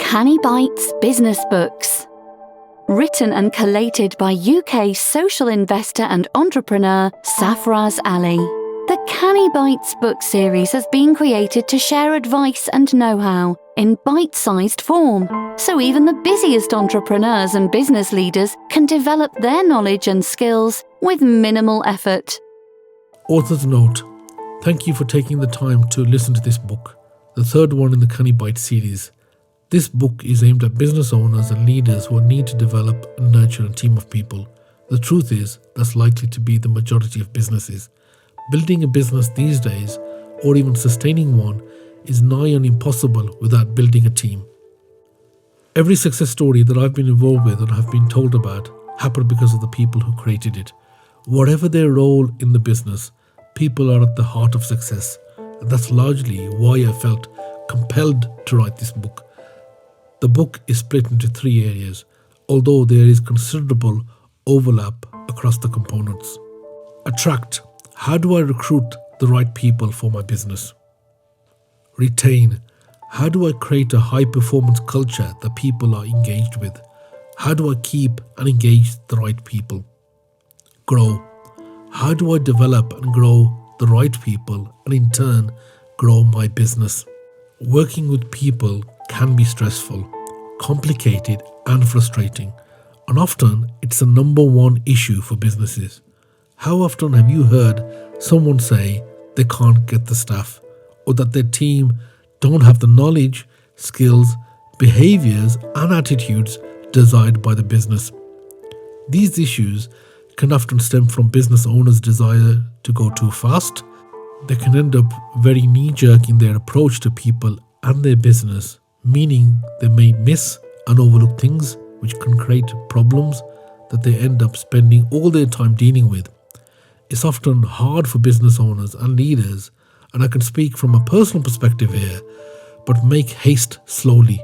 Canny Bites Business Books. Written and collated by UK social investor and entrepreneur Safaraz Ali. The Canny Bites book series has been created to share advice and know-how in bite-sized form, so even the busiest entrepreneurs and business leaders can develop their knowledge and skills with minimal effort. Author's note: thank you for taking the time to listen to this book, the third one in the Canny Bites series. This book is aimed at business owners and leaders who need to develop and nurture a team of people. The truth is, that's likely to be the majority of businesses. Building a business these days, or even sustaining one, is nigh on impossible without building a team. Every success story that I've been involved with and have been told about happened because of the people who created it. Whatever their role in the business, people are at the heart of success. And that's largely why I felt compelled to write this book. The book is split into 3 areas, although there is considerable overlap across the components. Attract: how do I recruit the right people for my business? Retain: how do I create a high-performance culture that people are engaged with? How do I keep and engage the right people? Grow: how do I develop and grow the right people and in turn grow my business? Working with people can be stressful, complicated and frustrating, and often it's the number one issue for businesses. How often have you heard someone say they can't get the staff, or that their team don't have the knowledge, skills, behaviors and attitudes desired by the business? These issues can often stem from business owners' desire to go too fast. They can end up very knee-jerk in their approach to people and their business, meaning they may miss and overlook things which can create problems that they end up spending all their time dealing with. It's often hard for business owners and leaders, and I can speak from a personal perspective here, but make haste slowly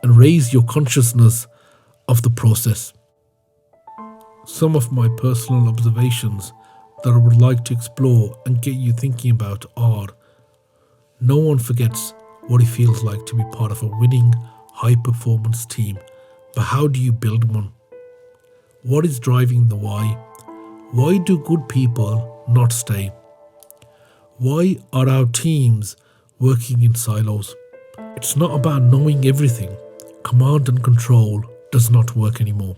and raise your consciousness of the process. Some of my personal observations that I would like to explore and get you thinking about are: no one forgets what it feels like to be part of a winning, high-performance team, but how do you build one? What is driving the why? Why do good people not stay? Why are our teams working in silos? It's not about knowing everything. Command and control does not work anymore.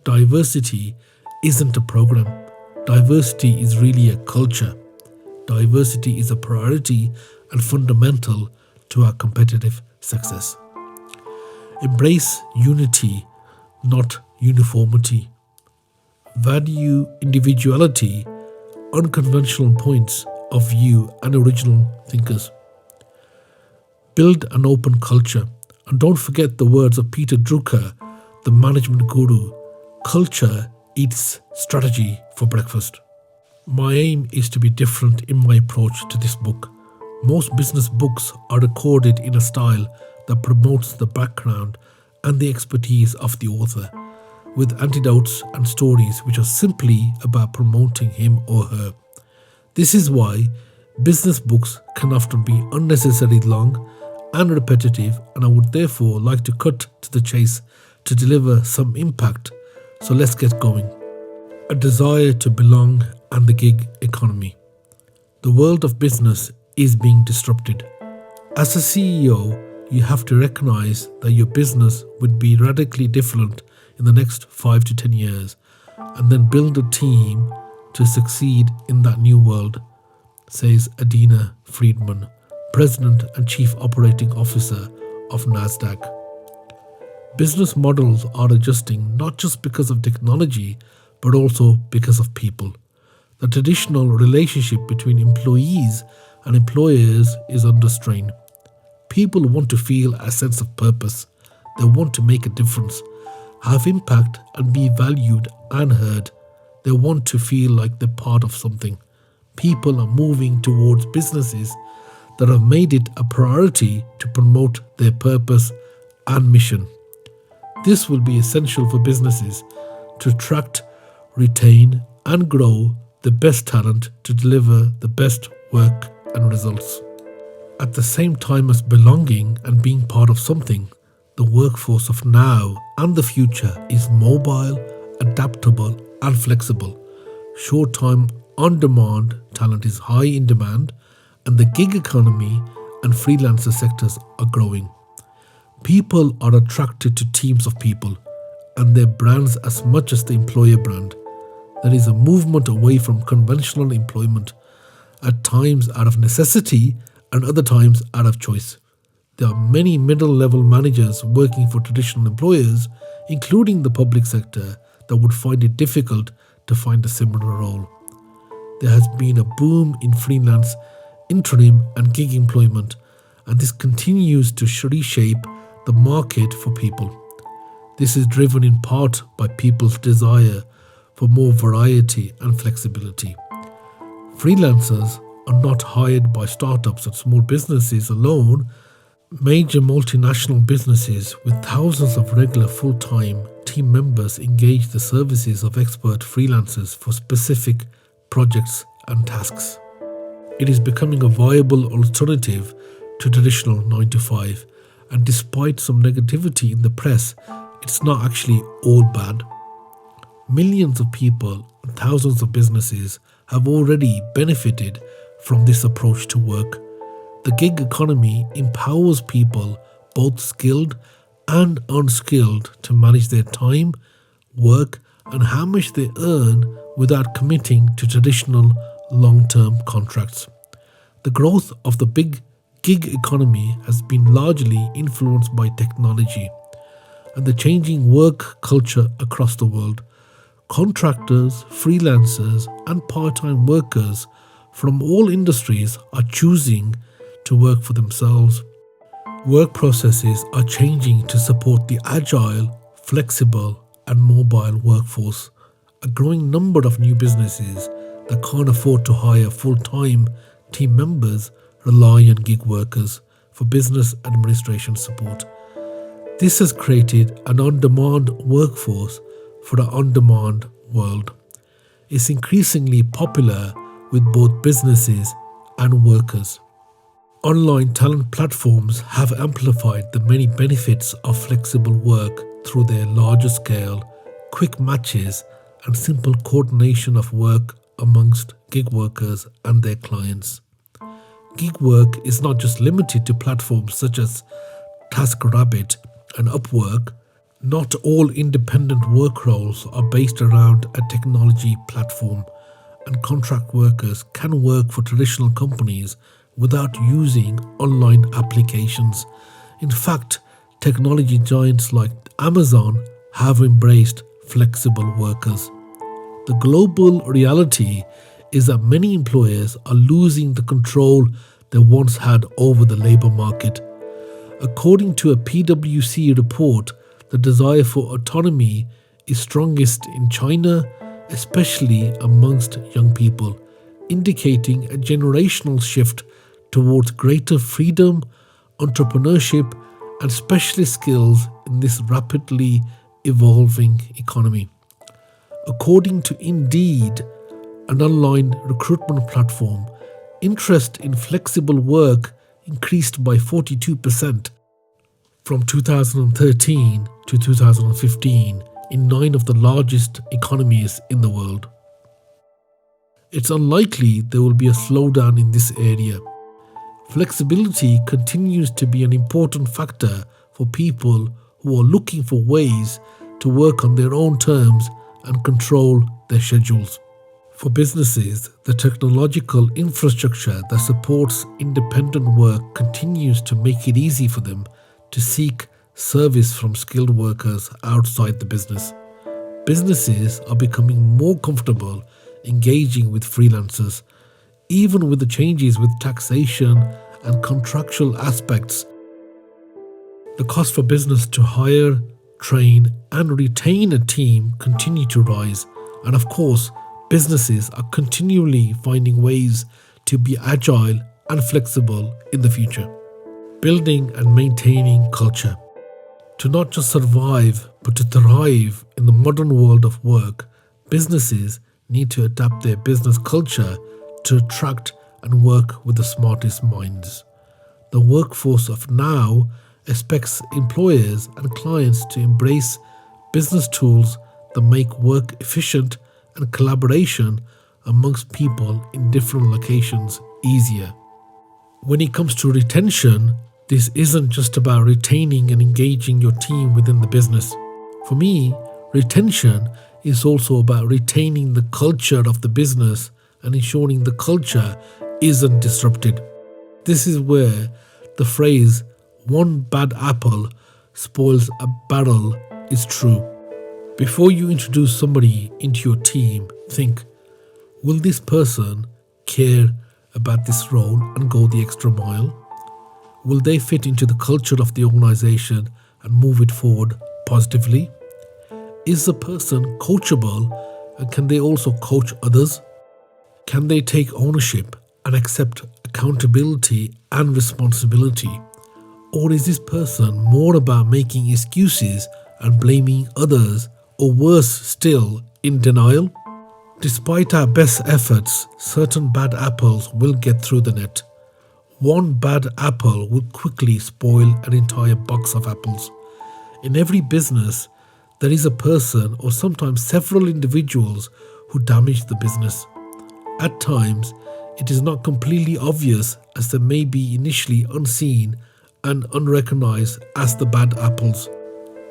Diversity isn't a program. Diversity is really a culture. Diversity is a priority and fundamental to our competitive success. Embrace unity, not uniformity. Value individuality, unconventional points of view and original thinkers. Build an open culture, and don't forget the words of Peter Drucker, the management guru: culture eats strategy for breakfast. My aim is to be different in my approach to this book. Most business books are recorded in a style that promotes the background and the expertise of the author, with anecdotes and stories which are simply about promoting him or her. This is why business books can often be unnecessarily long and repetitive, and I would therefore like to cut to the chase to deliver some impact. So let's get going. A desire to belong and the gig economy. The world of business is being disrupted. As a CEO, you have to recognize that your business would be radically different in the next 5 to 10 years, and then build a team to succeed in that new world, says Adina Friedman, President and Chief Operating Officer of NASDAQ. Business models are adjusting not just because of technology, but also because of people. The traditional relationship between employees and employers is under strain. People want to feel a sense of purpose. They want to make a difference, have impact and be valued and heard. They want to feel like they're part of something. People are moving towards businesses that have made it a priority to promote their purpose and mission. This will be essential for businesses to attract, retain and grow the best talent to deliver the best work and results. At the same time as belonging and being part of something, The workforce of now and the future is mobile, adaptable, and flexible. Short-time, on-demand talent is high in demand, and the gig economy and freelancer sectors are growing. People are attracted to teams of people and their brands as much as the employer brand. There is a movement away from conventional employment, at times out of necessity and other times out of choice. There are many middle-level managers working for traditional employers, including the public sector, that would find it difficult to find a similar role. There has been a boom in freelance, interim and gig employment, and this continues to reshape the market for people. This is driven in part by people's desire for more variety and flexibility. Freelancers are not hired by startups and small businesses alone. Major multinational businesses with thousands of regular full-time team members engage the services of expert freelancers for specific projects and tasks. It is becoming a viable alternative to traditional 9 to 5, and despite some negativity in the press, it's not actually all bad. Millions of people and thousands of businesses have already benefited from this approach to work. The gig economy empowers people, both skilled and unskilled, to manage their time, work, and how much they earn without committing to traditional long-term contracts. The growth of the big gig economy has been largely influenced by technology and the changing work culture across the world. Contractors, freelancers, and part-time workers from all industries are choosing to work for themselves. Work processes are changing to support the agile, flexible, and mobile workforce. A growing number of new businesses that can't afford to hire full-time team members rely on gig workers for business administration support. This has created an on-demand workforce for the on-demand world. It's increasingly popular with both businesses and workers. Online talent platforms have amplified the many benefits of flexible work through their larger scale, quick matches, and simple coordination of work amongst gig workers and their clients. Gig work is not just limited to platforms such as TaskRabbit and Upwork. Not all independent work roles are based around a technology platform, and contract workers can work for traditional companies without using online applications. In fact, technology giants like Amazon have embraced flexible workers. The global reality is that many employers are losing the control they once had over the labor market. According to a PwC report, the desire for autonomy is strongest in China, especially amongst young people, indicating a generational shift towards greater freedom, entrepreneurship, and specialist skills in this rapidly evolving economy. According to Indeed, an online recruitment platform, interest in flexible work increased by 42% from 2013 to 2015 in 9 of the largest economies in the world. It's unlikely there will be a slowdown in this area. Flexibility continues to be an important factor for people who are looking for ways to work on their own terms and control their schedules. For businesses, the technological infrastructure that supports independent work continues to make it easy for them to seek service from skilled workers outside the business. Businesses are becoming more comfortable engaging with freelancers, even with the changes with taxation and contractual aspects. The cost for business to hire, train, and retain a team continue to rise, and of course, businesses are continually finding ways to be agile and flexible in the future. Building and maintaining culture. To not just survive, but to thrive in the modern world of work, businesses need to adapt their business culture to attract and work with the smartest minds. The workforce of now, expects employers and clients to embrace business tools that make work efficient and collaboration amongst people in different locations easier. When it comes to retention, this isn't just about retaining and engaging your team within the business. For me, retention is also about retaining the culture of the business and ensuring the culture isn't disrupted. This is where the phrase, "one bad apple spoils a barrel," is true. Before you introduce somebody into your team, think, will this person care about this role and go the extra mile? Will they fit into the culture of the organization and move it forward positively? Is the person coachable, and can they also coach others? Can they take ownership and accept accountability and responsibility? Or is this person more about making excuses and blaming others, or worse still, in denial? Despite our best efforts, certain bad apples will get through the net. One bad apple will quickly spoil an entire box of apples. In every business, there is a person or sometimes several individuals who damage the business. At times, it is not completely obvious, as they may be initially unseen and unrecognized as the bad apples.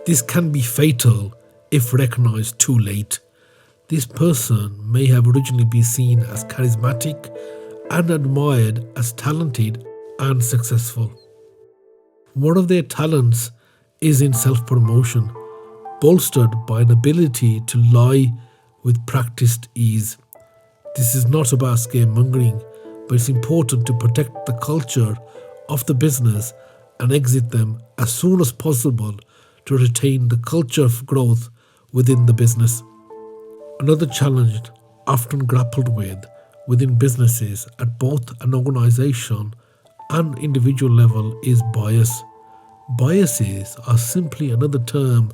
This can be fatal if recognized too late. This person may have originally been seen as charismatic and admired as talented and successful. One of their talents is in self-promotion, bolstered by an ability to lie with practiced ease. This is not about scaremongering, but it's important to protect the culture of the business and exit them as soon as possible to retain the culture of growth within the business. Another challenge often grappled with within businesses at both an organization and individual level is bias. Biases are simply another term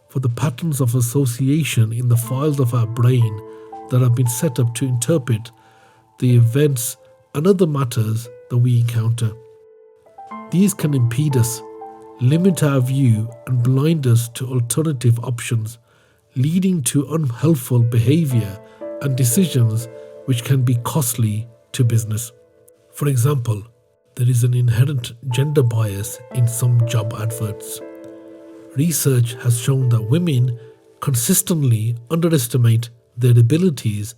for the patterns of association in the files of our brain that have been set up to interpret the events and other matters that we encounter. These can impede us, limit our view, and blind us to alternative options, leading to unhelpful behavior and decisions which can be costly to business. For example, there is an inherent gender bias in some job adverts. Research has shown that women consistently underestimate their abilities,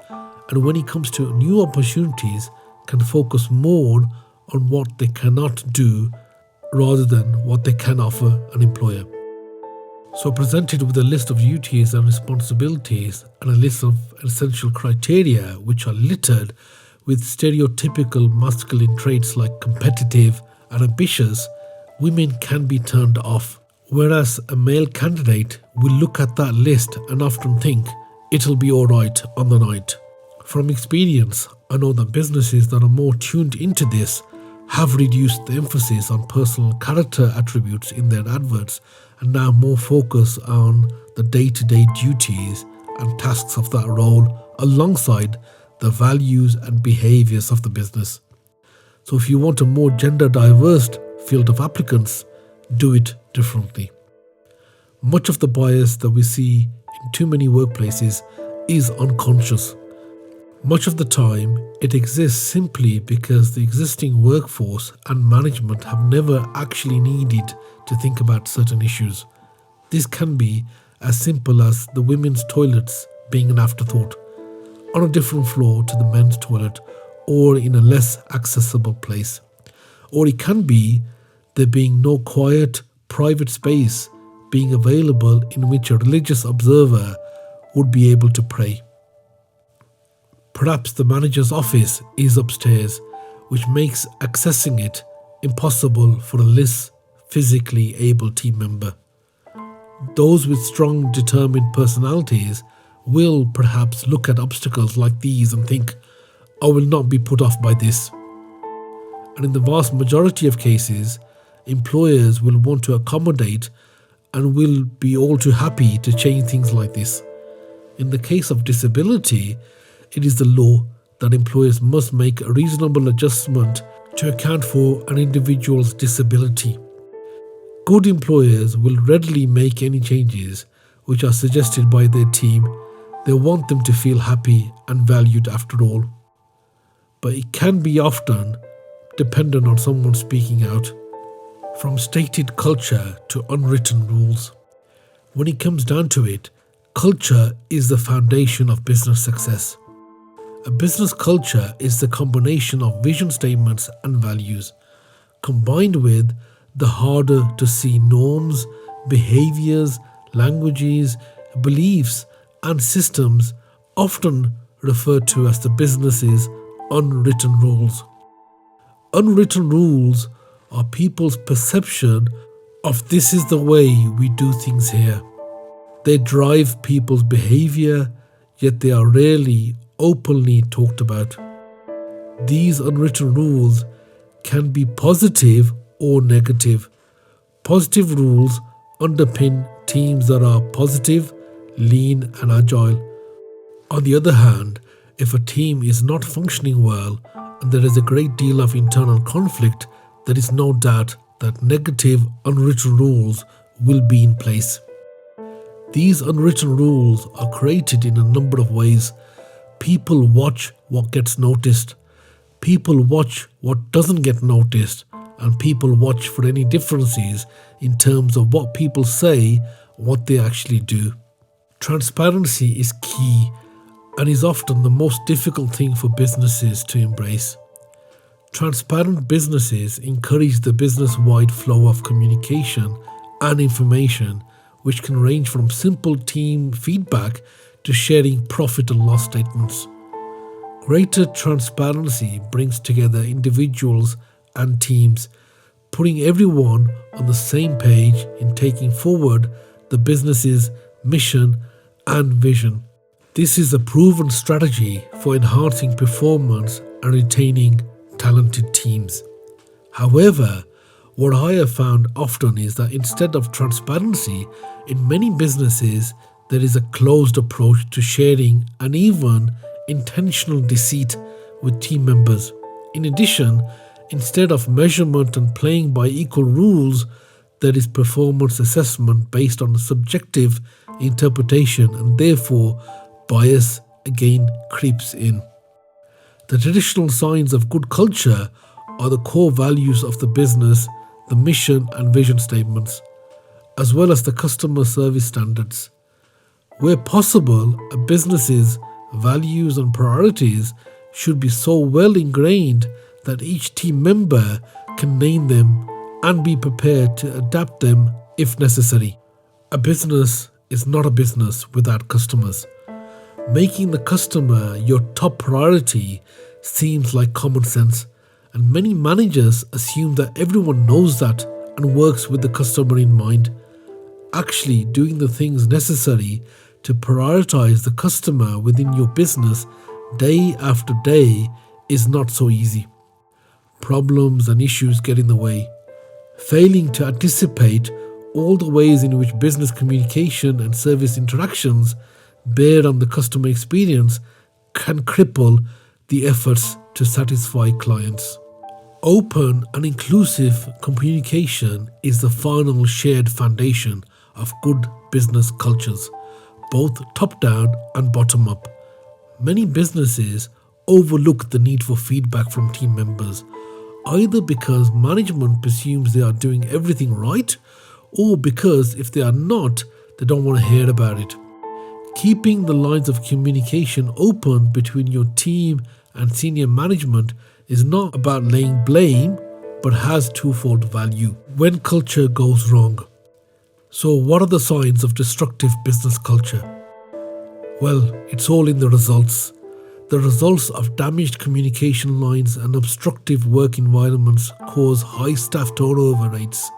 and when it comes to new opportunities, can focus more on what they cannot do rather than what they can offer an employer. So, presented with a list of duties and responsibilities and a list of essential criteria which are littered with stereotypical masculine traits like competitive and ambitious, women can be turned off. Whereas a male candidate will look at that list and often think, it'll be alright on the night. From experience, I know that businesses that are more tuned into this have reduced the emphasis on personal character attributes in their adverts and now more focus on the day-to-day duties and tasks of that role alongside the values and behaviors of the business. So if you want a more gender diverse field of applicants, do it differently. Much of the bias that we see in too many workplaces is unconscious. Much of the time, it exists simply because the existing workforce and management have never actually needed to think about certain issues. This can be as simple as the women's toilets being an afterthought, on a different floor to the men's toilet, or in a less accessible place. Or it can be there being no quiet, private space being available in which a religious observer would be able to pray. Perhaps the manager's office is upstairs, which makes accessing it impossible for a less physically able team member. Those with strong, determined personalities will perhaps look at obstacles like these and think, I will not be put off by this. And in the vast majority of cases, employers will want to accommodate and will be all too happy to change things like this. In the case of disability, it is the law that employers must make a reasonable adjustment to account for an individual's disability. Good employers will readily make any changes which are suggested by their team. They want them to feel happy and valued after all. But it can be often dependent on someone speaking out. From stated culture to unwritten rules. When it comes down to it, culture is the foundation of business success. A business culture is the combination of vision statements and values, combined with the harder to see norms, behaviors, languages, beliefs, and systems, often referred to as the business's unwritten rules. Unwritten rules are people's perception of this is the way we do things here. They drive people's behavior, yet they are rarely openly talked about. These unwritten rules can be positive or negative. Positive rules underpin teams that are positive, lean, and agile. On the other hand, if a team is not functioning well and there is a great deal of internal conflict, there is no doubt that negative unwritten rules will be in place. These unwritten rules are created in a number of ways. People watch what gets noticed. People watch what doesn't get noticed. And people watch for any differences in terms of what people say and what they actually do. Transparency is key and is often the most difficult thing for businesses to embrace. Transparent businesses encourage the business-wide flow of communication and information, which can range from simple team feedback to sharing profit and loss statements. Greater transparency brings together individuals and teams, putting everyone on the same page in taking forward the business's mission and vision. This is a proven strategy for enhancing performance and retaining talented teams. However, what I have found often is that instead of transparency, in many businesses, there is a closed approach to sharing and even intentional deceit with team members. In addition, instead of measurement and playing by equal rules, there is performance assessment based on subjective interpretation, and therefore bias again creeps in. The traditional signs of good culture are the core values of the business, the mission and vision statements, as well as the customer service standards. Where possible, a business's values and priorities should be so well ingrained that each team member can name them and be prepared to adapt them if necessary. A business is not a business without customers. Making the customer your top priority seems like common sense, and many managers assume that everyone knows that and works with the customer in mind. Actually, doing the things necessary to prioritize the customer within your business day after day is not so easy. Problems and issues get in the way. Failing to anticipate all the ways in which business communication and service interactions bear on the customer experience can cripple the efforts to satisfy clients. Open and inclusive communication is the final shared foundation of good business cultures, both top-down and bottom-up. Many businesses overlook the need for feedback from team members, either because management presumes they are doing everything right, or because if they are not, they don't want to hear about it. Keeping the lines of communication open between your team and senior management is not about laying blame, but has twofold value when culture goes wrong. So what are the signs of destructive business culture? Well, it's all in the results. The results of damaged communication lines and obstructive work environments cause high staff turnover rates.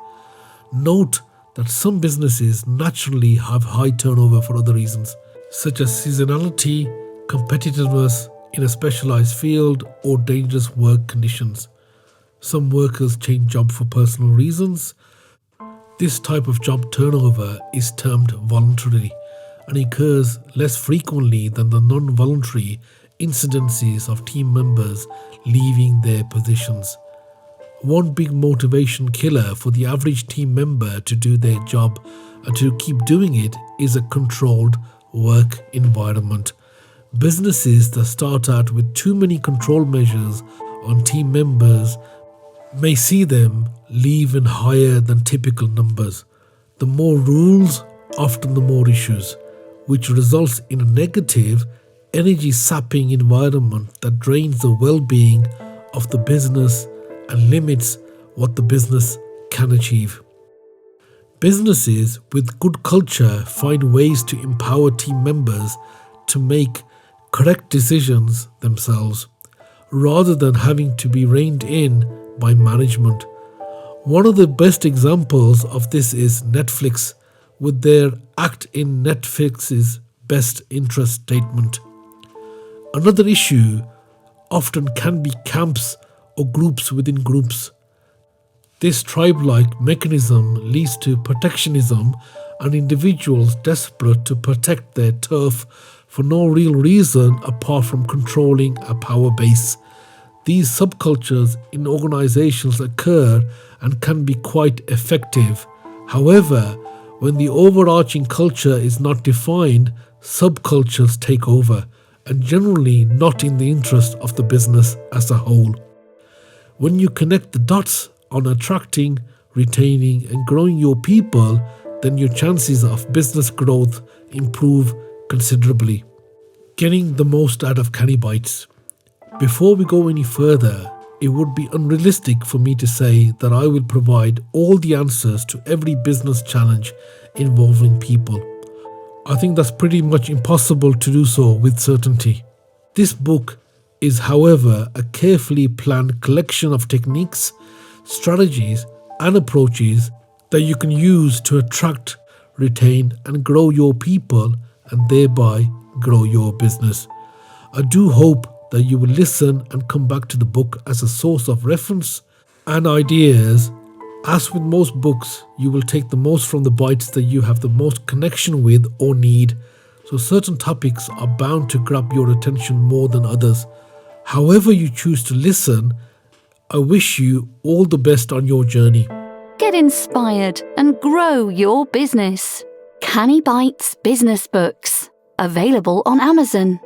Note that some businesses naturally have high turnover for other reasons, such as seasonality, competitiveness in a specialized field, or dangerous work conditions. Some workers change job for personal reasons. This type of job turnover is termed voluntary and occurs less frequently than the non-voluntary incidences of team members leaving their positions. one big motivation killer for the average team member to do their job and to keep doing it is a controlled work environment. Businesses that start out with too many control measures on team members may see them leave in higher than typical numbers. The more rules, often the more issues, which results in a negative, energy-sapping environment that drains the well-being of the business and limits what the business can achieve. Businesses with good culture find ways to empower team members to make correct decisions themselves, rather than having to be reined in by management. One of the best examples of this is Netflix, with their act in Netflix's best interest statement. Another issue often can be camps or groups within groups. This tribe-like mechanism leads to protectionism and individuals desperate to protect their turf for no real reason apart from controlling a power base. These subcultures in organizations occur and can be quite effective. However, when the overarching culture is not defined, subcultures take over, and generally not in the interest of the business as a whole. When you connect the dots on attracting, retaining, and growing your people, then your chances of business growth improve considerably. Getting the most out of Canny Bites. Before we go any further, it would be unrealistic for me to say that I will provide all the answers to every business challenge involving people. I think that's pretty much impossible to do so with certainty. This book is, however, a carefully planned collection of techniques, strategies, and approaches that you can use to attract, retain, and grow your people and thereby grow your business. I do hope that you will listen and come back to the book as a source of reference and ideas. As with most books, you will take the most from the bites that you have the most connection with or need, so certain topics are bound to grab your attention more than others. However you choose to listen, I wish you all the best on your journey. Get inspired and grow your business. Canny Bites Business Books. Available on Amazon.